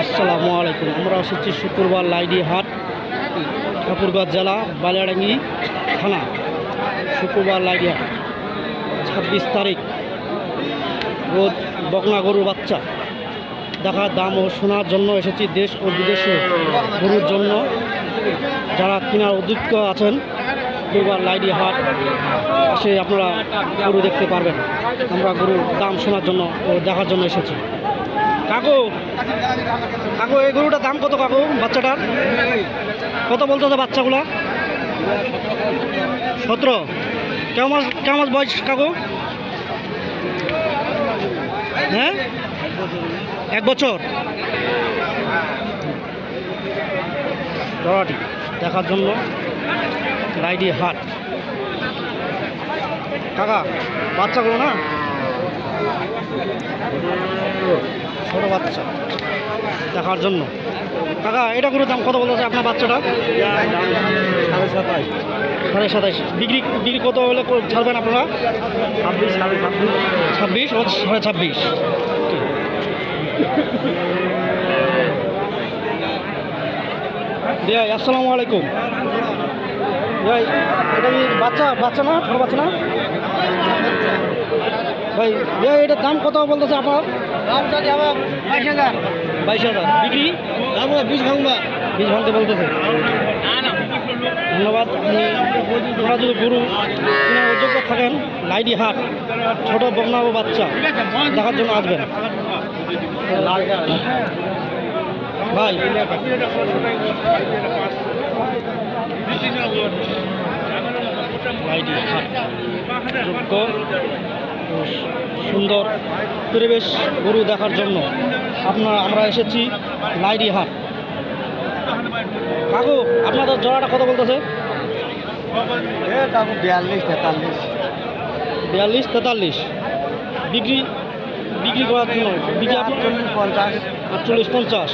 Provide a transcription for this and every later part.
আসসালামু আলাইকুম। আমরা এসেছি শুক্রবার লাইডি হাট, ঠাকুরগাঁও জেলা, বালিয়াডাঙ্গি থানা। শুক্রবার লাইডি হাট 26 তারিখ, রোজ বকনা গরুর বাচ্চা দেখার দাম ও শোনার জন্য এসেছি। দেশ ও বিদেশে গরুর জন্য যারা কেনার উদ্যোগ আছেন, শুক্রবার লাইডি হাট আসে আপনারা গরু দেখতে পারবেন। আমরা গরুর দাম শোনার জন্য ও দেখার জন্য এসেছি। কাকু কাকু এই গরুটার দাম কত কাকু? বাচ্চাটার কত বলতেছে? বাচ্চাগুলা 17। কেমন বয়স কাকু? হ্যাঁ, 1 বছর। জড়াটি দেখার জন্য লাইডি হাট। কাকা বাচ্চাগুলো না, ছোট বাচ্চা দেখার জন্য। কাকা এটা করে দাম কত বলতেছে আপনার বাচ্চাটা? 27.5। বিক্রি কত হলে ছাড়বেন আপনারা? 26 ও 26.5। ভাই আসসালামু আলাইকুম। ভাই এটা কি বাচ্চা না, ছোটো বাচ্চা না ভাই? ভাই এটার দাম কত বলতেছে আপনার? 22,000। বিক্রি 20 ভাঙতে বলতেছে। ধন্যবাদ। আপনারা যদি গরু কেনার যোগ্য থাকেন, লাইডি হাট ছোট বকনা ও বাচ্চা দেখার জন্য আসবেন ভাই। লাইডি হাট যোগ্য সুন্দর পরিবেশ গরু দেখার জন্য আমরা এসেছি লাইডি হাট। কাকু আপনাদের জোড়াটা কত বলতেছে? 42-43। বিক্রি করার জন্য বিক্রি আপনার 48-50।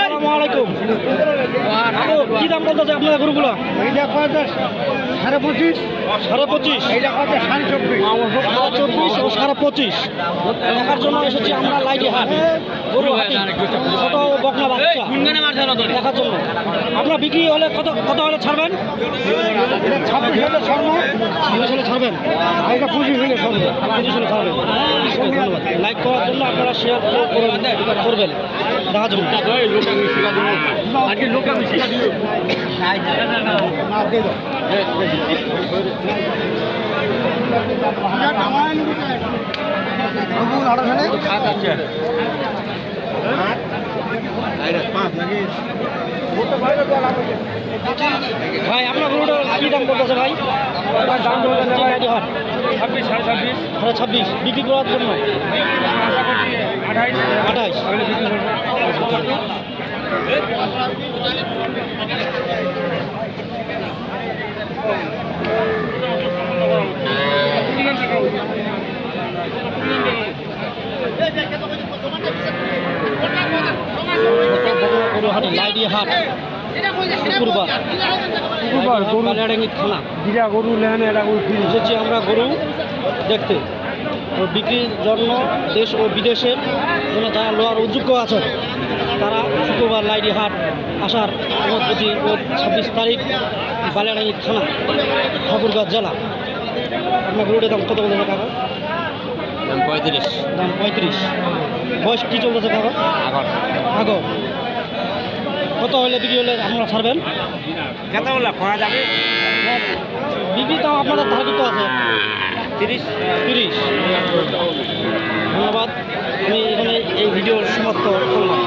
আসসালামাইকুম। কি দাম বলতেছে আপনার গরুগুলো? 25.5, 25.5, 24 ও 25.5 দেখার জন্য এসেছি আমরা লাইডি হাট। গরু হাটি ছোট বকনা বাচ্চা দেখার জন্য। আপনার বিক্রি হলে কত হলে ছাড়বেন? 26 হলে ছাড়বেন। 25 হলে ছাড়বেন। ধন্যবাদ। লাইক করার জন্য আপনারা শেয়ার করবেন দেখার জন্য। ভাই আপনার গরুটা কি দাম বলতেছে ভাই? 26 বিক্রি করার জন্য 28। লাইডি হাট শুক্রবার বালিয়াডাঙ্গি থানা। গরু এসেছি আমরা গরু দেখতে ও বিক্রির জন্য। দেশ ও বিদেশের জন্য যারা লোয়ার উদ্যোগ আছে তারা শুক্রবার লাইডি হাট আসার অনুমতি ও 26 তারিখ বালিয়াডাঙ্গি থানা, ঠাকুরগাঁও জেলা। আপনার গরুটার দাম কত বলতেছে কাকা? দাম 35। বয়স কী চলতেছে কাকা? আগর। কত হলে বিক্রি হলে আপনারা ছাড়বেন? বিক্রি দাম আপনাদের ধার্মিক আছে 30। ধন্যবাদ। আমি এখানে এই ভিডিও সমাপ্ত করলাম।